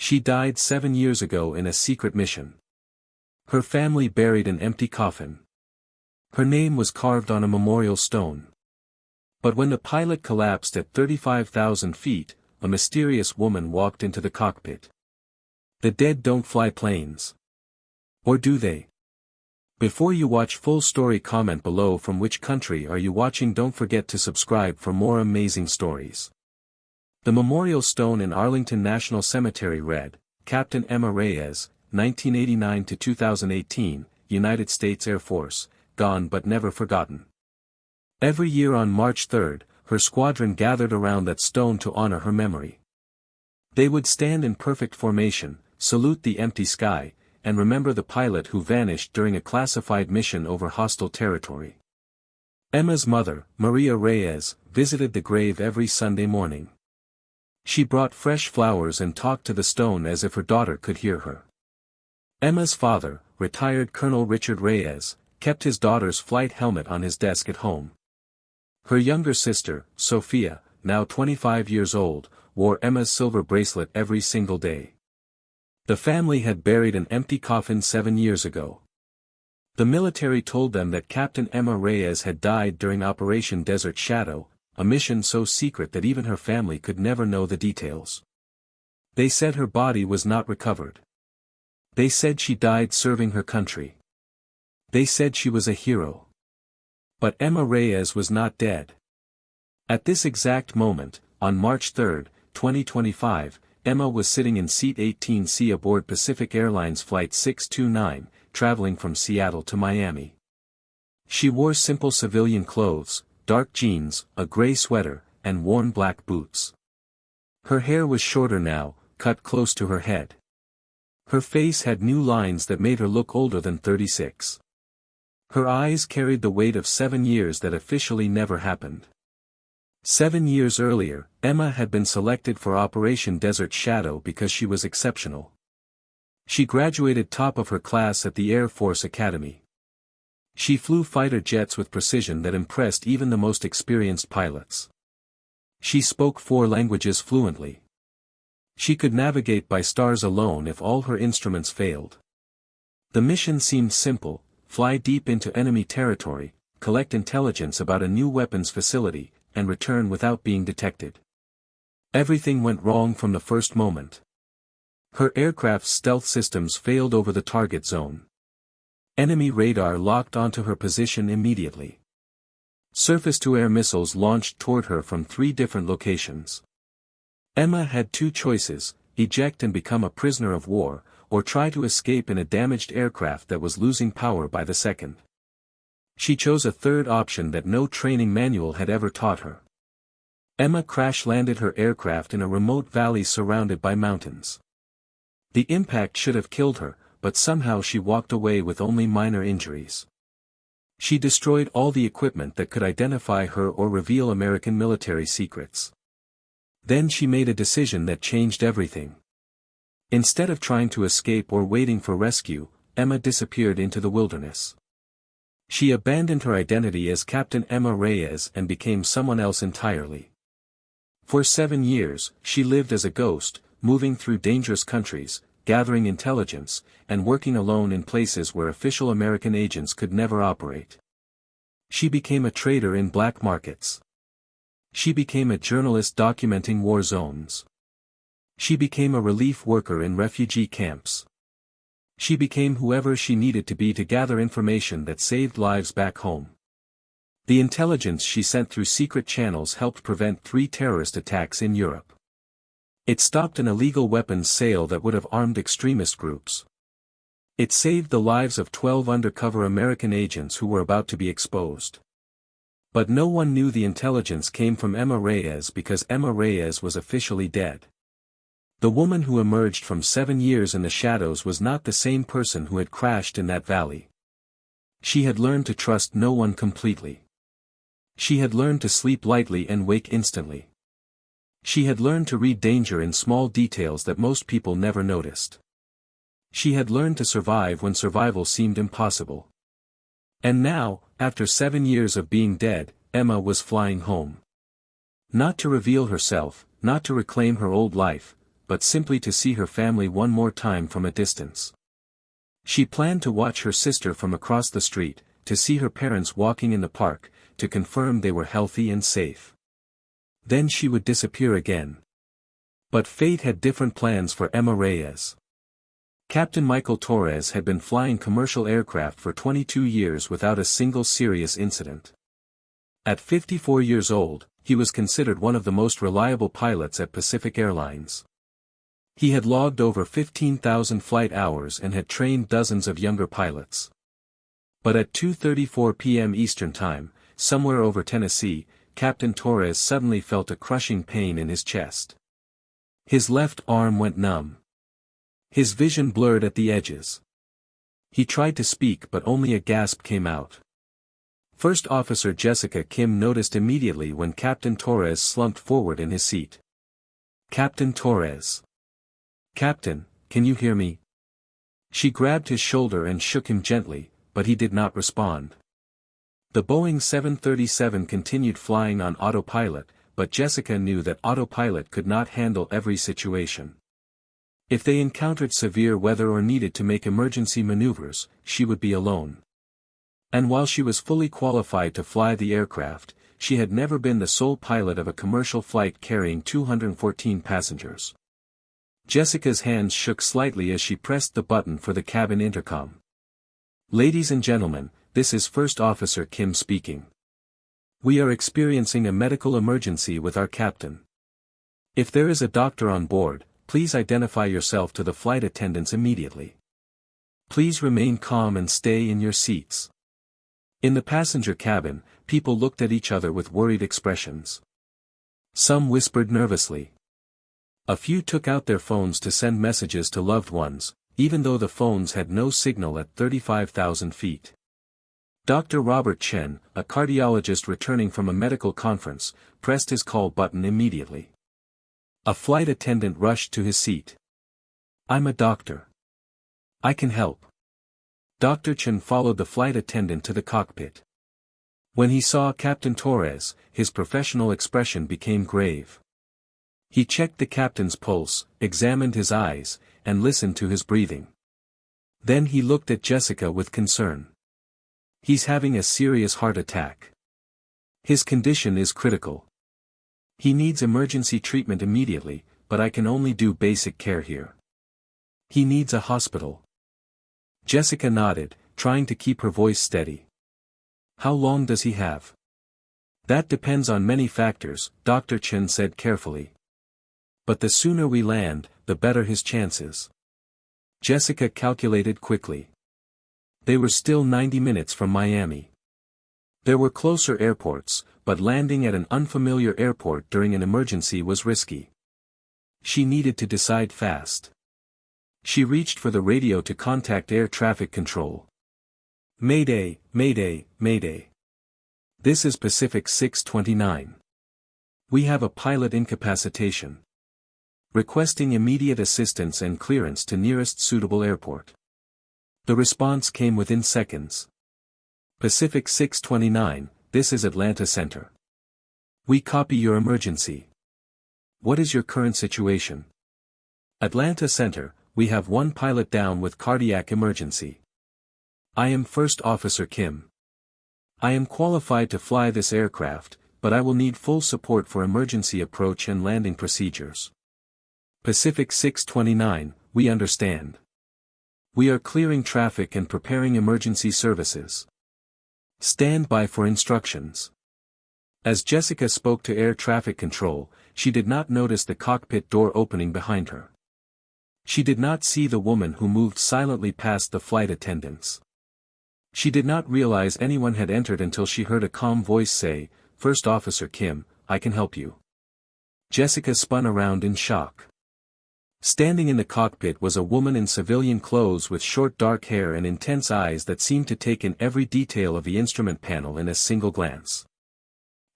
She died 7 years ago in a secret mission. Her family buried an empty coffin. Her name was carved on a memorial stone. But when the pilot collapsed at 35,000 feet, a mysterious woman walked into the cockpit. The dead don't fly planes. Or do they? Before you watch full story, comment below from which country are you watching. Don't forget to subscribe for more amazing stories. The memorial stone in Arlington National Cemetery read, Captain Emma Reyes, 1989 to 2018, United States Air Force, gone but never forgotten. Every year on March 3, her squadron gathered around that stone to honor her memory. They would stand in perfect formation, salute the empty sky, and remember the pilot who vanished during a classified mission over hostile territory. Emma's mother, Maria Reyes, visited the grave every Sunday morning. She brought fresh flowers and talked to the stone as if her daughter could hear her. Emma's father, retired Colonel Richard Reyes, kept his daughter's flight helmet on his desk at home. Her younger sister, Sophia, now 25 years old, wore Emma's silver bracelet every single day. The family had buried an empty coffin 7 years ago. The military told them that Captain Emma Reyes had died during Operation Desert Shadow, a mission so secret that even her family could never know the details. They said her body was not recovered. They said she died serving her country. They said she was a hero. But Emma Reyes was not dead. At this exact moment, on March 3, 2025, Emma was sitting in seat 18C aboard Pacific Airlines Flight 629, traveling from Seattle to Miami. She wore simple civilian clothes, dark jeans, a gray sweater, and worn black boots. Her hair was shorter now, cut close to her head. Her face had new lines that made her look older than 36. Her eyes carried the weight of 7 years that officially never happened. 7 years earlier, Emma had been selected for Operation Desert Shadow because she was exceptional. She graduated top of her class at the Air Force Academy. She flew fighter jets with precision that impressed even the most experienced pilots. She spoke 4 languages fluently. She could navigate by stars alone if all her instruments failed. The mission seemed simple: fly deep into enemy territory, collect intelligence about a new weapons facility, and return without being detected. Everything went wrong from the first moment. Her aircraft's stealth systems failed over the target zone. Enemy radar locked onto her position immediately. Surface-to-air missiles launched toward her from 3 different locations. Emma had 2 choices: eject and become a prisoner of war, or try to escape in a damaged aircraft that was losing power by the second. She chose a third option that no training manual had ever taught her. Emma crash-landed her aircraft in a remote valley surrounded by mountains. The impact should have killed her, but somehow she walked away with only minor injuries. She destroyed all the equipment that could identify her or reveal American military secrets. Then she made a decision that changed everything. Instead of trying to escape or waiting for rescue, Emma disappeared into the wilderness. She abandoned her identity as Captain Emma Reyes and became someone else entirely. For 7 years, she lived as a ghost, moving through dangerous countries, gathering intelligence, and working alone in places where official American agents could never operate. She became a trader in black markets. She became a journalist documenting war zones. She became a relief worker in refugee camps. She became whoever she needed to be to gather information that saved lives back home. The intelligence she sent through secret channels helped prevent 3 terrorist attacks in Europe. It stopped an illegal weapons sale that would have armed extremist groups. It saved the lives of 12 undercover American agents who were about to be exposed. But no one knew the intelligence came from Emma Reyes because Emma Reyes was officially dead. The woman who emerged from 7 years in the shadows was not the same person who had crashed in that valley. She had learned to trust no one completely. She had learned to sleep lightly and wake instantly. She had learned to read danger in small details that most people never noticed. She had learned to survive when survival seemed impossible. And now, after 7 years of being dead, Emma was flying home. Not to reveal herself, not to reclaim her old life, but simply to see her family one more time from a distance. She planned to watch her sister from across the street, to see her parents walking in the park, to confirm they were healthy and safe. Then she would disappear again. But fate had different plans for Emma Reyes. Captain Michael Torres had been flying commercial aircraft for 22 years without a single serious incident. At 54 years old, he was considered one of the most reliable pilots at Pacific Airlines. He had logged over 15,000 flight hours and had trained dozens of younger pilots. But at 2:34 p.m. Eastern Time, somewhere over Tennessee, Captain Torres suddenly felt a crushing pain in his chest. His left arm went numb. His vision blurred at the edges. He tried to speak but only a gasp came out. First Officer Jessica Kim noticed immediately when Captain Torres slumped forward in his seat. "Captain Torres. Captain, can you hear me?" She grabbed his shoulder and shook him gently, but he did not respond. The Boeing 737 continued flying on autopilot, but Jessica knew that autopilot could not handle every situation. If they encountered severe weather or needed to make emergency maneuvers, she would be alone. And while she was fully qualified to fly the aircraft, she had never been the sole pilot of a commercial flight carrying 214 passengers. Jessica's hands shook slightly as she pressed the button for the cabin intercom. "Ladies and gentlemen, this is First Officer Kim speaking. We are experiencing a medical emergency with our captain. If there is a doctor on board, please identify yourself to the flight attendants immediately. Please remain calm and stay in your seats." In the passenger cabin, people looked at each other with worried expressions. Some whispered nervously. A few took out their phones to send messages to loved ones, even though the phones had no signal at 35,000 feet. Dr. Robert Chen, a cardiologist returning from a medical conference, pressed his call button immediately. A flight attendant rushed to his seat. "I'm a doctor. I can help." Dr. Chen followed the flight attendant to the cockpit. When he saw Captain Torres, his professional expression became grave. He checked the captain's pulse, examined his eyes, and listened to his breathing. Then he looked at Jessica with concern. "He's having a serious heart attack. His condition is critical. He needs emergency treatment immediately, but I can only do basic care here. He needs a hospital." Jessica nodded, trying to keep her voice steady. "How long does he have?" "That depends on many factors," Dr. Chen said carefully. "But the sooner we land, the better his chances." Jessica calculated quickly. They were still 90 minutes from Miami. There were closer airports, but landing at an unfamiliar airport during an emergency was risky. She needed to decide fast. She reached for the radio to contact air traffic control. "Mayday, Mayday, Mayday. This is Pacific 629. We have a pilot incapacitation. Requesting immediate assistance and clearance to nearest suitable airport." The response came within seconds. "Pacific 629, this is Atlanta Center. We copy your emergency. What is your current situation?" "Atlanta Center, we have one pilot down with cardiac emergency. I am First Officer Kim. I am qualified to fly this aircraft, but I will need full support for emergency approach and landing procedures." "Pacific 629, we understand. We are clearing traffic and preparing emergency services. Stand by for instructions." As Jessica spoke to air traffic control, she did not notice the cockpit door opening behind her. She did not see the woman who moved silently past the flight attendants. She did not realize anyone had entered until she heard a calm voice say, "First Officer Kim, I can help you." Jessica spun around in shock. Standing in the cockpit was a woman in civilian clothes with short dark hair and intense eyes that seemed to take in every detail of the instrument panel in a single glance.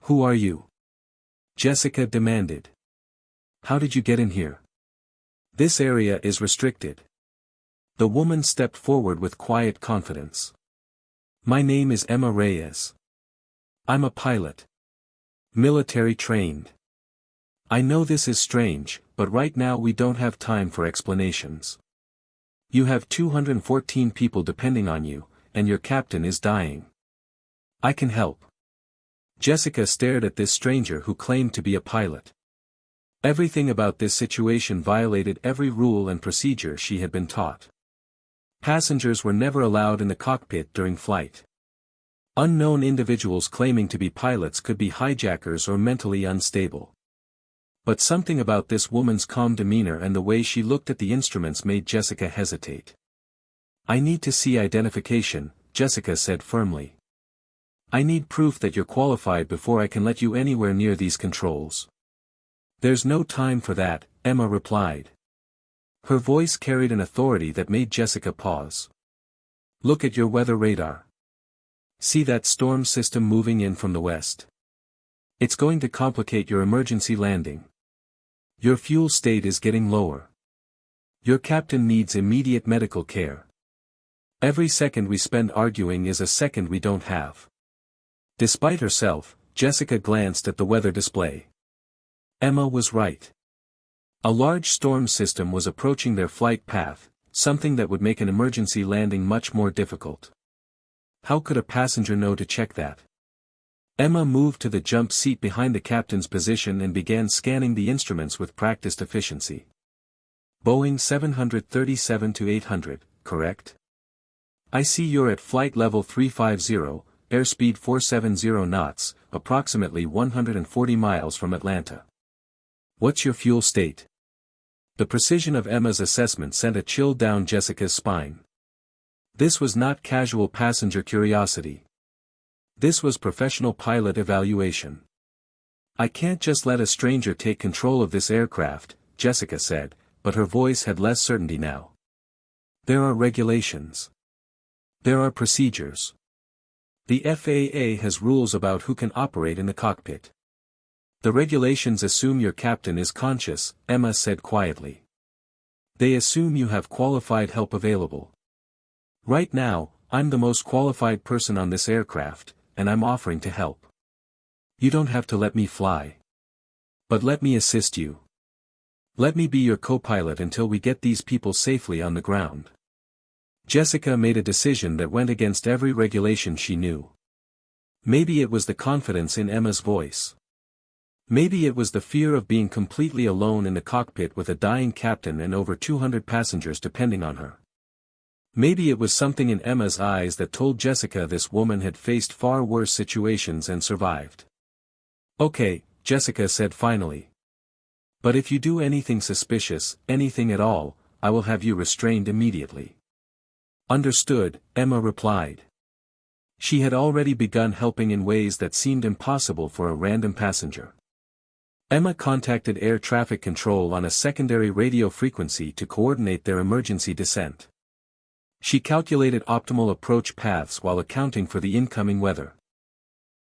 "Who are you?" Jessica demanded. "How did you get in here? This area is restricted." The woman stepped forward with quiet confidence. "My name is Emma Reyes. I'm a pilot. Military trained. I know this is strange, but right now we don't have time for explanations. You have 214 people depending on you, and your captain is dying. I can help. Jessica stared at this stranger who claimed to be a pilot. Everything about this situation violated every rule and procedure she had been taught. Passengers were never allowed in the cockpit during flight. Unknown individuals claiming to be pilots could be hijackers or mentally unstable. But something about this woman's calm demeanor and the way she looked at the instruments made Jessica hesitate. I need to see identification, Jessica said firmly. I need proof that you're qualified before I can let you anywhere near these controls. There's no time for that, Emma replied. Her voice carried an authority that made Jessica pause. Look at your weather radar. See that storm system moving in from the west? It's going to complicate your emergency landing. Your fuel state is getting lower. Your captain needs immediate medical care. Every second we spend arguing is a second we don't have. Despite herself, Jessica glanced at the weather display. Emma was right. A large storm system was approaching their flight path, something that would make an emergency landing much more difficult. How could a passenger know to check that? Emma moved to the jump seat behind the captain's position and began scanning the instruments with practiced efficiency. Boeing 737-800, correct? I see you're at flight level 350, airspeed 470 knots, approximately 140 miles from Atlanta. What's your fuel state? The precision of Emma's assessment sent a chill down Jessica's spine. This was not casual passenger curiosity. This was professional pilot evaluation. I can't just let a stranger take control of this aircraft, Jessica said, but her voice had less certainty now. There are regulations. There are procedures. The FAA has rules about who can operate in the cockpit. The regulations assume your captain is conscious, Emma said quietly. They assume you have qualified help available. Right now, I'm the most qualified person on this aircraft, and I'm offering to help. You don't have to let me fly. But let me assist you. Let me be your co-pilot until we get these people safely on the ground. Jessica made a decision that went against every regulation she knew. Maybe it was the confidence in Emma's voice. Maybe it was the fear of being completely alone in the cockpit with a dying captain and over 200 passengers depending on her. Maybe it was something in Emma's eyes that told Jessica this woman had faced far worse situations and survived. Okay, Jessica said finally. But if you do anything suspicious, anything at all, I will have you restrained immediately. Understood, Emma replied. She had already begun helping in ways that seemed impossible for a random passenger. Emma contacted air traffic control on a secondary radio frequency to coordinate their emergency descent. She calculated optimal approach paths while accounting for the incoming weather.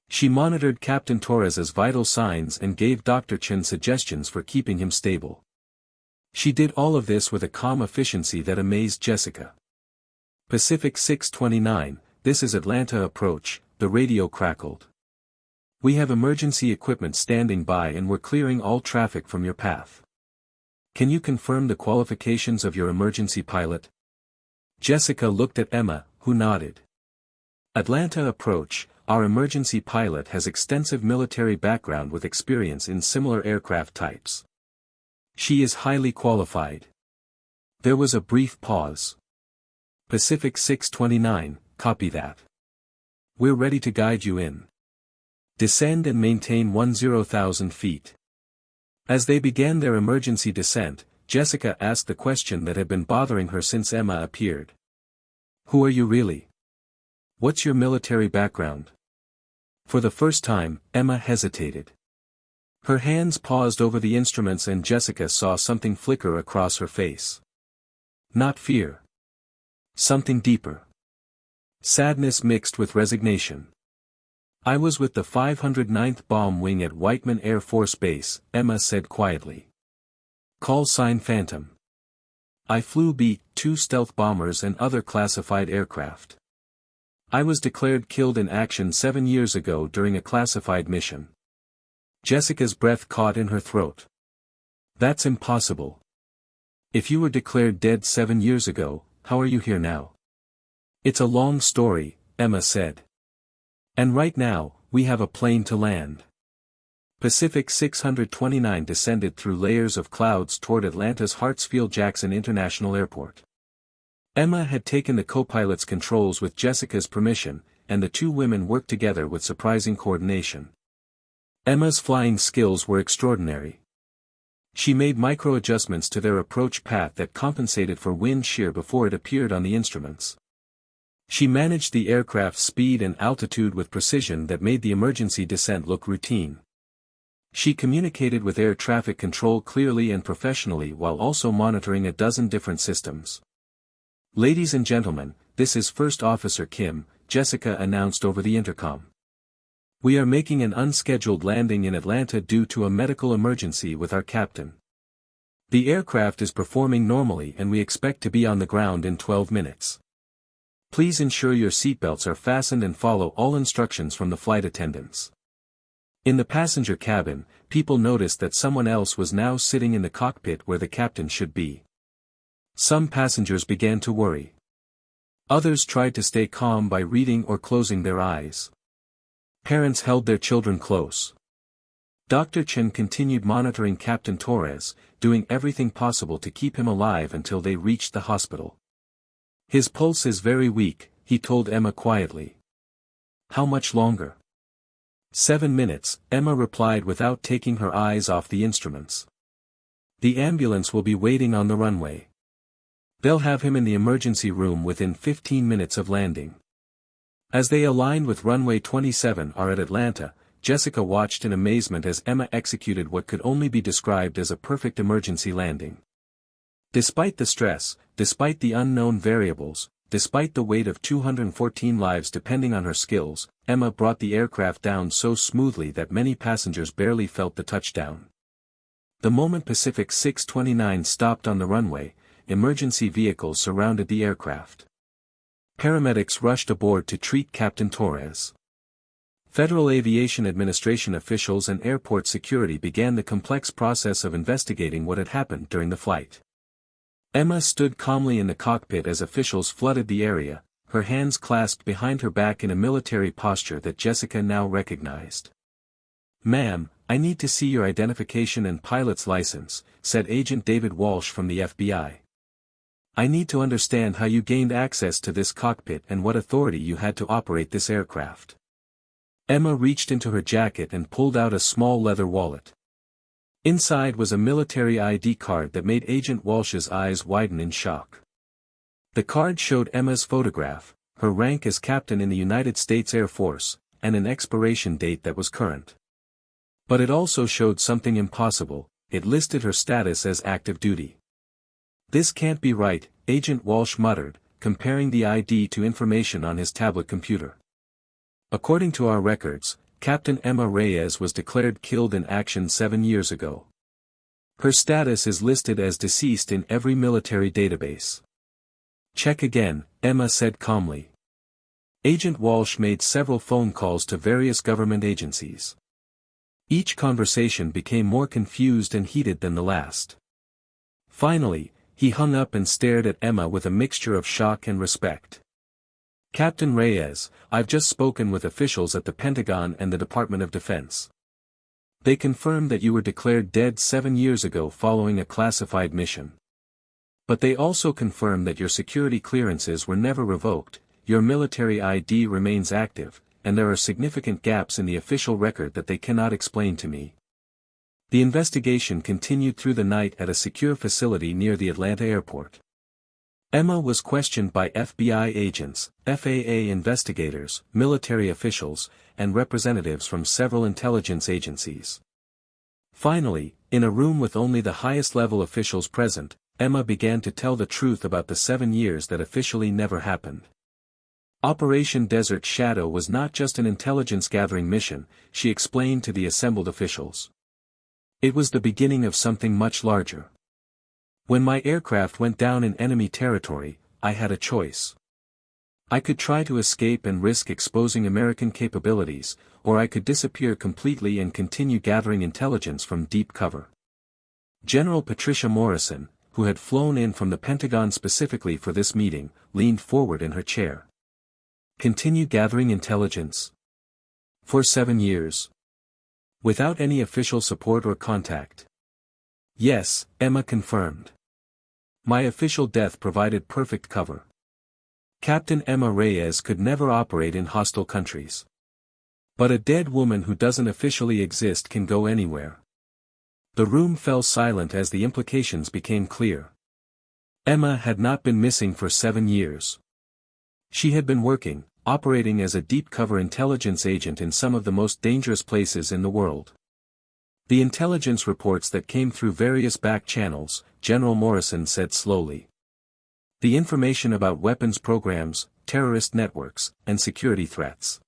She monitored Captain Torres's vital signs and gave Dr. Chen suggestions for keeping him stable. She did all of this with a calm efficiency that amazed Jessica. Pacific 629, this is Atlanta approach, the radio crackled. We have emergency equipment standing by and we're clearing all traffic from your path. Can you confirm the qualifications of your emergency pilot? Jessica looked at Emma, who nodded. Atlanta approach, our emergency pilot has extensive military background with experience in similar aircraft types. She is highly qualified. There was a brief pause. Pacific 629, copy that. We're ready to guide you in. Descend and maintain 10,000 feet. As they began their emergency descent, Jessica asked the question that had been bothering her since Emma appeared. Who are you really? What's your military background? For the first time, Emma hesitated. Her hands paused over the instruments and Jessica saw something flicker across her face. Not fear. Something deeper. Sadness mixed with resignation. I was with the 509th Bomb Wing at Whiteman Air Force Base, Emma said quietly. Call sign Phantom. I flew B-2 stealth bombers and other classified aircraft. I was declared killed in action 7 years ago during a classified mission. Jessica's breath caught in her throat. That's impossible. If you were declared dead 7 years ago, how are you here now? It's a long story, Emma said. And right now, we have a plane to land. Pacific 629 descended through layers of clouds toward Atlanta's Hartsfield-Jackson International Airport. Emma had taken the co-pilot's controls with Jessica's permission, and the two women worked together with surprising coordination. Emma's flying skills were extraordinary. She made micro-adjustments to their approach path that compensated for wind shear before it appeared on the instruments. She managed the aircraft's speed and altitude with precision that made the emergency descent look routine. She communicated with air traffic control clearly and professionally while also monitoring a dozen different systems. "Ladies and gentlemen, this is First Officer Kim," Jessica announced over the intercom. "We are making an unscheduled landing in Atlanta due to a medical emergency with our captain. The aircraft is performing normally and we expect to be on the ground in 12 minutes. Please ensure your seatbelts are fastened and follow all instructions from the flight attendants." In the passenger cabin, people noticed that someone else was now sitting in the cockpit where the captain should be. Some passengers began to worry. Others tried to stay calm by reading or closing their eyes. Parents held their children close. Dr. Chen continued monitoring Captain Torres, doing everything possible to keep him alive until they reached the hospital. "His pulse is very weak," he told Emma quietly. "How much longer?" 7 minutes, Emma replied without taking her eyes off the instruments. "The ambulance will be waiting on the runway. They'll have him in the emergency room within 15 minutes of landing." As they aligned with runway 27R at Atlanta, Jessica watched in amazement as Emma executed what could only be described as a perfect emergency landing. Despite the stress, despite the unknown variables, despite the weight of 214 lives depending on her skills, Emma brought the aircraft down so smoothly that many passengers barely felt the touchdown. The moment Pacific 629 stopped on the runway, emergency vehicles surrounded the aircraft. Paramedics rushed aboard to treat Captain Torres. Federal Aviation Administration officials and airport security began the complex process of investigating what had happened during the flight. Emma stood calmly in the cockpit as officials flooded the area, her hands clasped behind her back in a military posture that Jessica now recognized. "Ma'am, I need to see your identification and pilot's license," said Agent David Walsh from the FBI. "I need to understand how you gained access to this cockpit and what authority you had to operate this aircraft." Emma reached into her jacket and pulled out a small leather wallet. Inside was a military ID card that made Agent Walsh's eyes widen in shock. The card showed Emma's photograph, her rank as captain in the United States Air Force, and an expiration date that was current. But it also showed something impossible, it listed her status as active duty. "This can't be right," Agent Walsh muttered, comparing the ID to information on his tablet computer. "According to our records, Captain Emma Reyes was declared killed in action 7 years ago. Her status is listed as deceased in every military database." "Check again," Emma said calmly. Agent Walsh made several phone calls to various government agencies. Each conversation became more confused and heated than the last. Finally, he hung up and stared at Emma with a mixture of shock and respect. "Captain Reyes, I've just spoken with officials at the Pentagon and the Department of Defense. They confirmed that you were declared dead 7 years ago following a classified mission. But they also confirmed that your security clearances were never revoked, your military ID remains active, and there are significant gaps in the official record that they cannot explain to me." The investigation continued through the night at a secure facility near the Atlanta airport. Emma was questioned by FBI agents, FAA investigators, military officials, and representatives from several intelligence agencies. Finally, in a room with only the highest-level officials present, Emma began to tell the truth about the 7 years that officially never happened. Operation Desert Shadow was not just an intelligence-gathering mission, she explained to the assembled officials. It was the beginning of something much larger. When my aircraft went down in enemy territory, I had a choice. I could try to escape and risk exposing American capabilities, or I could disappear completely and continue gathering intelligence from deep cover. General Patricia Morrison, who had flown in from the Pentagon specifically for this meeting, leaned forward in her chair. Continue gathering intelligence? For 7 years. Without any official support or contact? Yes, Emma confirmed. My official death provided perfect cover. Captain Emma Reyes could never operate in hostile countries. But a dead woman who doesn't officially exist can go anywhere. The room fell silent as the implications became clear. Emma had not been missing for 7 years. She had been working, operating as a deep-cover intelligence agent in some of the most dangerous places in the world. The intelligence reports that came through various back channels, General Morrison said slowly. The information about weapons programs, terrorist networks, and security threats.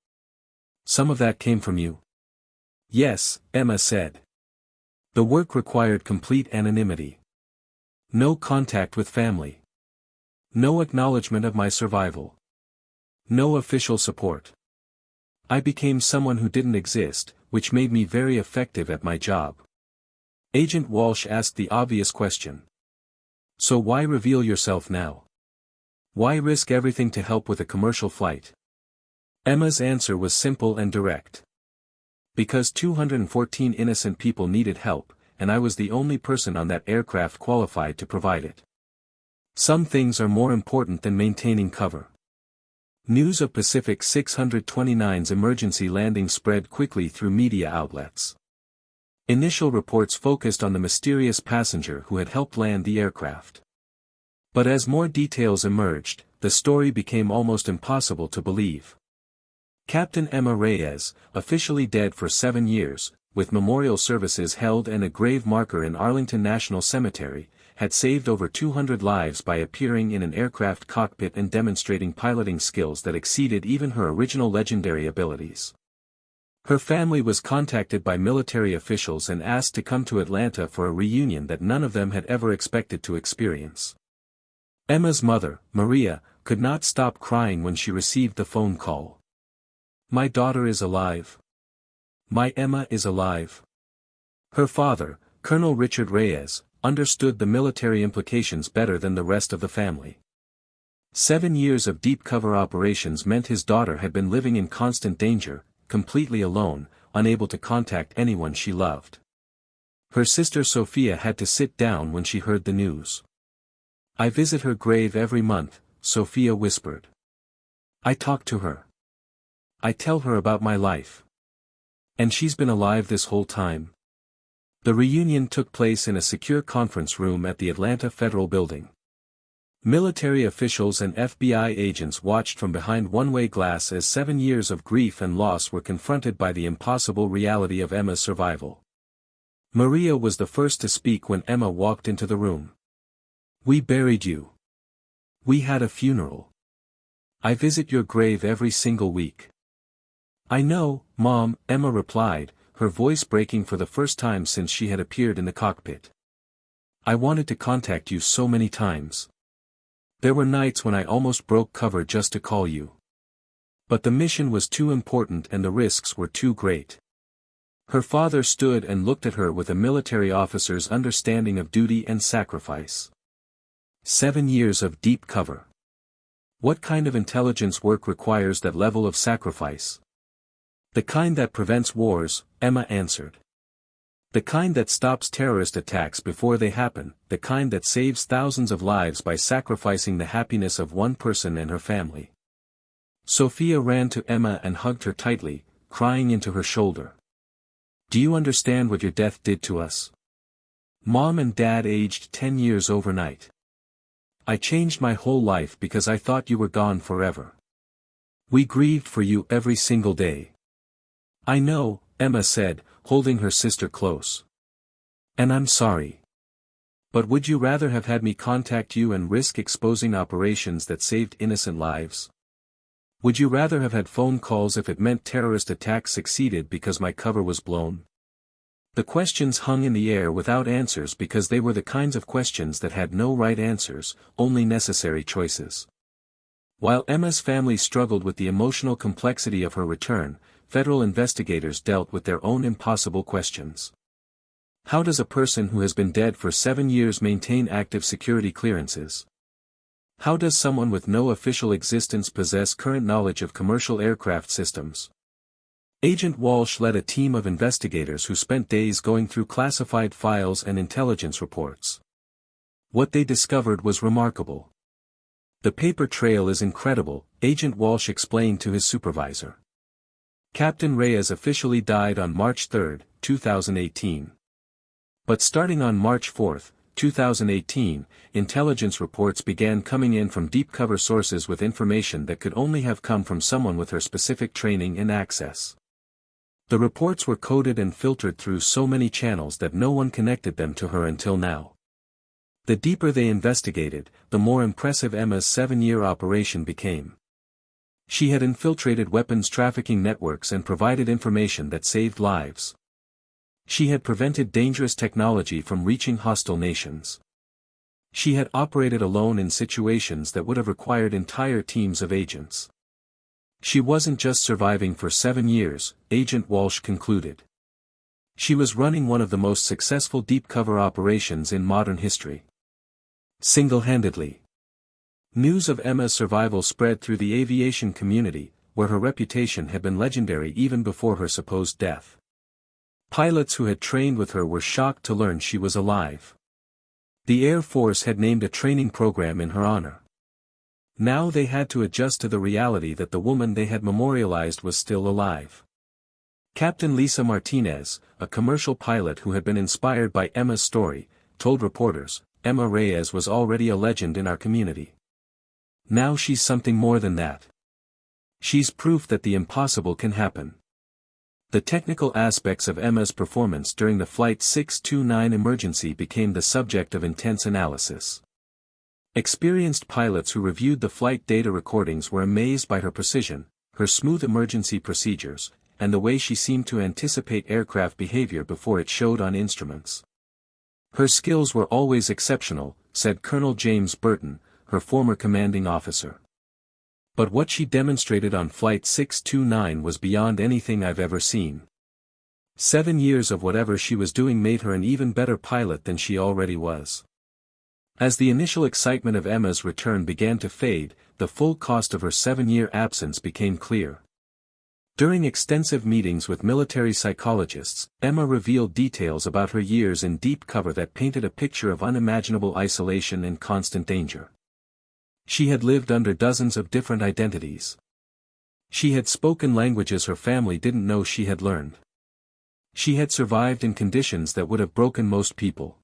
Some of that came from you? Yes, Emma said. The work required complete anonymity. No contact with family. No acknowledgement of my survival. No official support. I became someone who didn't exist, which made me very effective at my job. Agent Walsh asked the obvious question. So why reveal yourself now? Why risk everything to help with a commercial flight? Emma's answer was simple and direct. Because 214 innocent people needed help, and I was the only person on that aircraft qualified to provide it. Some things are more important than maintaining cover. News of Pacific 629's emergency landing spread quickly through media outlets. Initial reports focused on the mysterious passenger who had helped land the aircraft. But as more details emerged, the story became almost impossible to believe. Captain Emma Reyes, officially dead for 7 years, with memorial services held and a grave marker in Arlington National Cemetery, had saved over 200 lives by appearing in an aircraft cockpit and demonstrating piloting skills that exceeded even her original legendary abilities. Her family was contacted by military officials and asked to come to Atlanta for a reunion that none of them had ever expected to experience. Emma's mother, Maria, could not stop crying when she received the phone call. My daughter is alive. My Emma is alive. Her father, Colonel Richard Reyes, understood the military implications better than the rest of the family. 7 years of deep cover operations meant his daughter had been living in constant danger, completely alone, unable to contact anyone she loved. Her sister Sophia had to sit down when she heard the news. I visit her grave every month, Sophia whispered. I talk to her. I tell her about my life. And she's been alive this whole time. The reunion took place in a secure conference room at the Atlanta Federal Building. Military officials and FBI agents watched from behind one-way glass as 7 years of grief and loss were confronted by the impossible reality of Emma's survival. Maria was the first to speak when Emma walked into the room. We buried you. We had a funeral. I visit your grave every single week. I know, Mom, Emma replied, her voice breaking for the first time since she had appeared in the cockpit. I wanted to contact you so many times. There were nights when I almost broke cover just to call you. But the mission was too important and the risks were too great. Her father stood and looked at her with a military officer's understanding of duty and sacrifice. 7 years of deep cover. What kind of intelligence work requires that level of sacrifice? The kind that prevents wars, Emma answered. The kind that stops terrorist attacks before they happen, the kind that saves thousands of lives by sacrificing the happiness of one person and her family. Sophia ran to Emma and hugged her tightly, crying into her shoulder. Do you understand what your death did to us? Mom and Dad aged 10 years overnight. I changed my whole life because I thought you were gone forever. We grieved for you every single day. I know, Emma said, holding her sister close. And I'm sorry. But would you rather have had me contact you and risk exposing operations that saved innocent lives? Would you rather have had phone calls if it meant terrorist attacks succeeded because my cover was blown? The questions hung in the air without answers because they were the kinds of questions that had no right answers, only necessary choices. While Emma's family struggled with the emotional complexity of her return, federal investigators dealt with their own impossible questions. How does a person who has been dead for 7 years maintain active security clearances? How does someone with no official existence possess current knowledge of commercial aircraft systems? Agent Walsh led a team of investigators who spent days going through classified files and intelligence reports. What they discovered was remarkable. The paper trail is incredible, Agent Walsh explained to his supervisor. Captain Reyes officially died on March 3, 2018. But starting on March 4, 2018, intelligence reports began coming in from deep cover sources with information that could only have come from someone with her specific training and access. The reports were coded and filtered through so many channels that no one connected them to her until now. The deeper they investigated, the more impressive Emma's 7-year operation became. She had infiltrated weapons trafficking networks and provided information that saved lives. She had prevented dangerous technology from reaching hostile nations. She had operated alone in situations that would have required entire teams of agents. She wasn't just surviving for 7 years, Agent Walsh concluded. She was running one of the most successful deep cover operations in modern history. Single-handedly. News of Emma's survival spread through the aviation community, where her reputation had been legendary even before her supposed death. Pilots who had trained with her were shocked to learn she was alive. The Air Force had named a training program in her honor. Now they had to adjust to the reality that the woman they had memorialized was still alive. Captain Lisa Martinez, a commercial pilot who had been inspired by Emma's story, told reporters, "Emma Reyes was already a legend in our community. Now she's something more than that. She's proof that the impossible can happen." The technical aspects of Emma's performance during the Flight 629 emergency became the subject of intense analysis. Experienced pilots who reviewed the flight data recordings were amazed by her precision, her smooth emergency procedures, and the way she seemed to anticipate aircraft behavior before it showed on instruments. Her skills were always exceptional, said Colonel James Burton, her former commanding officer. But what she demonstrated on Flight 629 was beyond anything I've ever seen. 7 years of whatever she was doing made her an even better pilot than she already was. As the initial excitement of Emma's return began to fade, the full cost of her 7-year absence became clear. During extensive meetings with military psychologists, Emma revealed details about her years in deep cover that painted a picture of unimaginable isolation and constant danger. She had lived under dozens of different identities. She had spoken languages her family didn't know she had learned. She had survived in conditions that would have broken most people.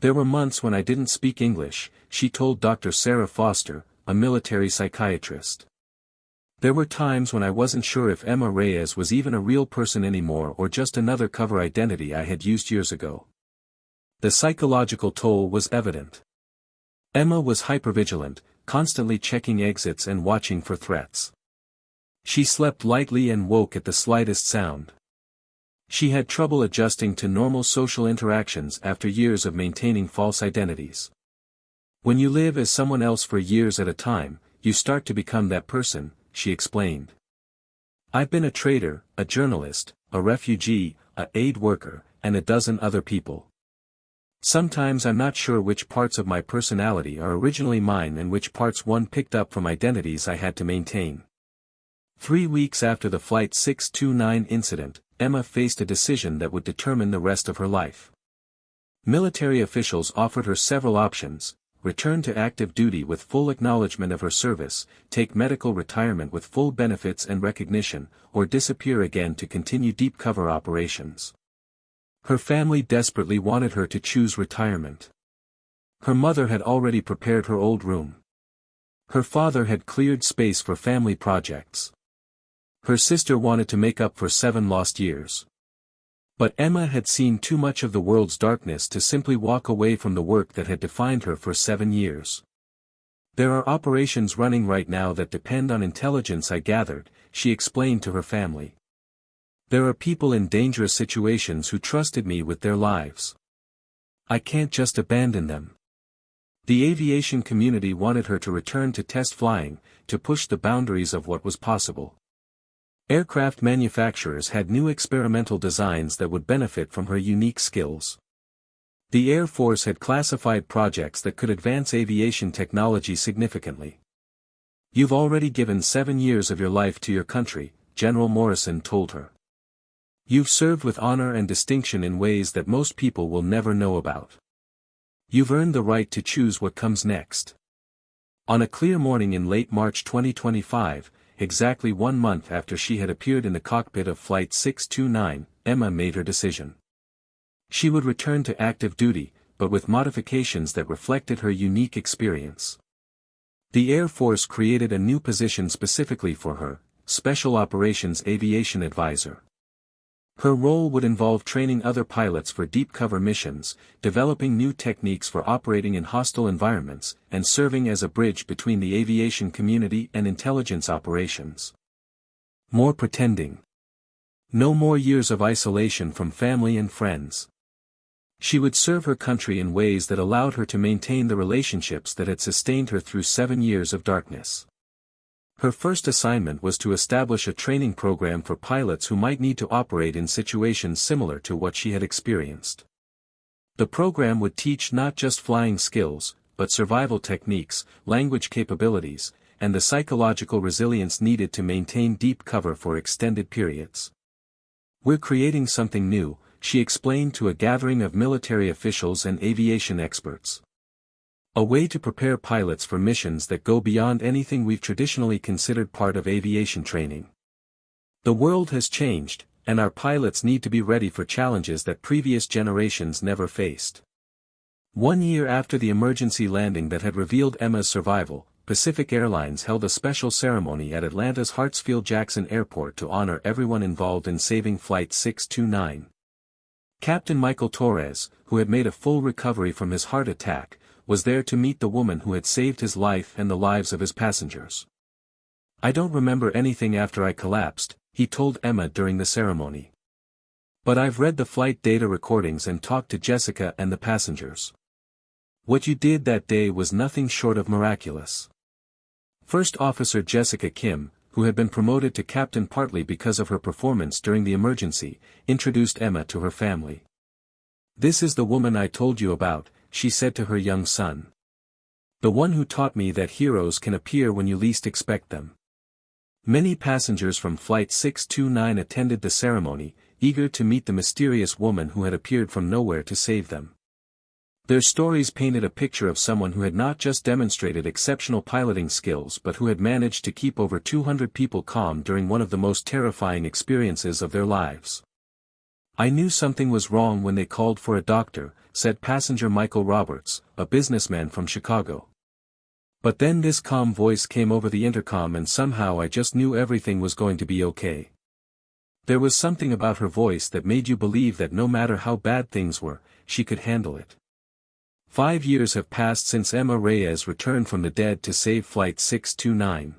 "There were months when I didn't speak English," she told Dr. Sarah Foster, a military psychiatrist. "There were times when I wasn't sure if Emma Reyes was even a real person anymore or just another cover identity I had used years ago." The psychological toll was evident. Emma was hypervigilant, constantly checking exits and watching for threats. She slept lightly and woke at the slightest sound. She had trouble adjusting to normal social interactions after years of maintaining false identities. "When you live as someone else for years at a time, you start to become that person," she explained. "I've been a trader, a journalist, a refugee, a aid worker, and a dozen other people. Sometimes I'm not sure which parts of my personality are originally mine and which parts one picked up from identities I had to maintain." 3 weeks after the Flight 629 incident, Emma faced a decision that would determine the rest of her life. Military officials offered her several options: return to active duty with full acknowledgement of her service, take medical retirement with full benefits and recognition, or disappear again to continue deep cover operations. Her family desperately wanted her to choose retirement. Her mother had already prepared her old room. Her father had cleared space for family projects. Her sister wanted to make up for 7 lost years. But Emma had seen too much of the world's darkness to simply walk away from the work that had defined her for 7 years. "There are operations running right now that depend on intelligence I gathered," she explained to her family. "There are people in dangerous situations who trusted me with their lives. I can't just abandon them." The aviation community wanted her to return to test flying, to push the boundaries of what was possible. Aircraft manufacturers had new experimental designs that would benefit from her unique skills. The Air Force had classified projects that could advance aviation technology significantly. "You've already given 7 years of your life to your country," General Morrison told her. "You've served with honor and distinction in ways that most people will never know about. You've earned the right to choose what comes next." On a clear morning in late March 2025, exactly 1 month after she had appeared in the cockpit of Flight 629, Emma made her decision. She would return to active duty, but with modifications that reflected her unique experience. The Air Force created a new position specifically for her, Special Operations Aviation Advisor. Her role would involve training other pilots for deep cover missions, developing new techniques for operating in hostile environments, and serving as a bridge between the aviation community and intelligence operations. More pretending. No more years of isolation from family and friends. She would serve her country in ways that allowed her to maintain the relationships that had sustained her through 7 years of darkness. Her first assignment was to establish a training program for pilots who might need to operate in situations similar to what she had experienced. The program would teach not just flying skills, but survival techniques, language capabilities, and the psychological resilience needed to maintain deep cover for extended periods. "We're creating something new," she explained to a gathering of military officials and aviation experts. "A way to prepare pilots for missions that go beyond anything we've traditionally considered part of aviation training. The world has changed, and our pilots need to be ready for challenges that previous generations never faced." 1 year after the emergency landing that had revealed Emma's survival, Pacific Airlines held a special ceremony at Atlanta's Hartsfield-Jackson Airport to honor everyone involved in saving Flight 629. Captain Michael Torres, who had made a full recovery from his heart attack, was there to meet the woman who had saved his life and the lives of his passengers. "I don't remember anything after I collapsed," he told Emma during the ceremony. "But I've read the flight data recordings and talked to Jessica and the passengers. What you did that day was nothing short of miraculous." First Officer Jessica Kim, who had been promoted to captain partly because of her performance during the emergency, introduced Emma to her family. "This is the woman I told you about," she said to her young son. "The one who taught me that heroes can appear when you least expect them." Many passengers from Flight 629 attended the ceremony, eager to meet the mysterious woman who had appeared from nowhere to save them. Their stories painted a picture of someone who had not just demonstrated exceptional piloting skills but who had managed to keep over 200 people calm during one of the most terrifying experiences of their lives. "I knew something was wrong when they called for a doctor," said passenger Michael Roberts, a businessman from Chicago. "But then this calm voice came over the intercom and somehow I just knew everything was going to be okay." There was something about her voice that made you believe that no matter how bad things were, she could handle it. 5 years have passed since Emma Reyes returned from the dead to save Flight 629.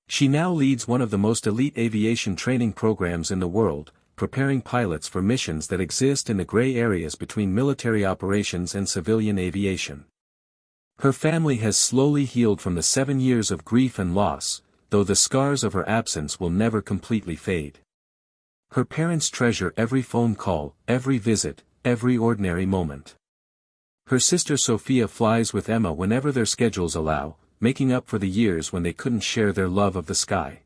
She now leads one of the most elite aviation training programs in the world, preparing pilots for missions that exist in the gray areas between military operations and civilian aviation. Her family has slowly healed from the 7 years of grief and loss, though the scars of her absence will never completely fade. Her parents treasure every phone call, every visit, every ordinary moment. Her sister Sophia flies with Emma whenever their schedules allow, making up for the years when they couldn't share their love of the sky.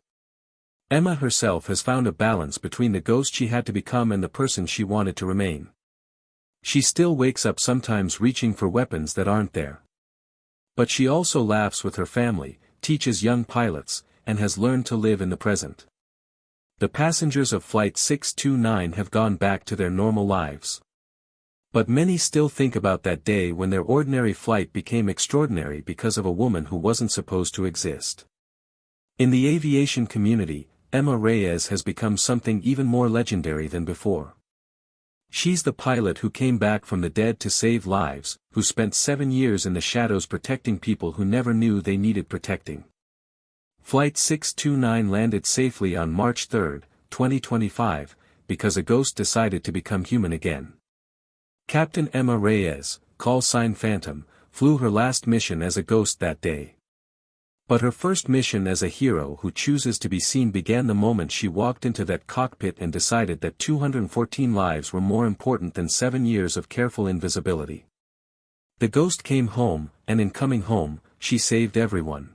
Emma herself has found a balance between the ghost she had to become and the person she wanted to remain. She still wakes up sometimes reaching for weapons that aren't there. But she also laughs with her family, teaches young pilots, and has learned to live in the present. The passengers of Flight 629 have gone back to their normal lives. But many still think about that day when their ordinary flight became extraordinary because of a woman who wasn't supposed to exist. In the aviation community, Emma Reyes has become something even more legendary than before. She's the pilot who came back from the dead to save lives, who spent 7 years in the shadows protecting people who never knew they needed protecting. Flight 629 landed safely on March 3, 2025, because a ghost decided to become human again. Captain Emma Reyes, call sign Phantom, flew her last mission as a ghost that day. But her first mission as a hero who chooses to be seen began the moment she walked into that cockpit and decided that 214 lives were more important than 7 years of careful invisibility. The ghost came home, and in coming home, she saved everyone.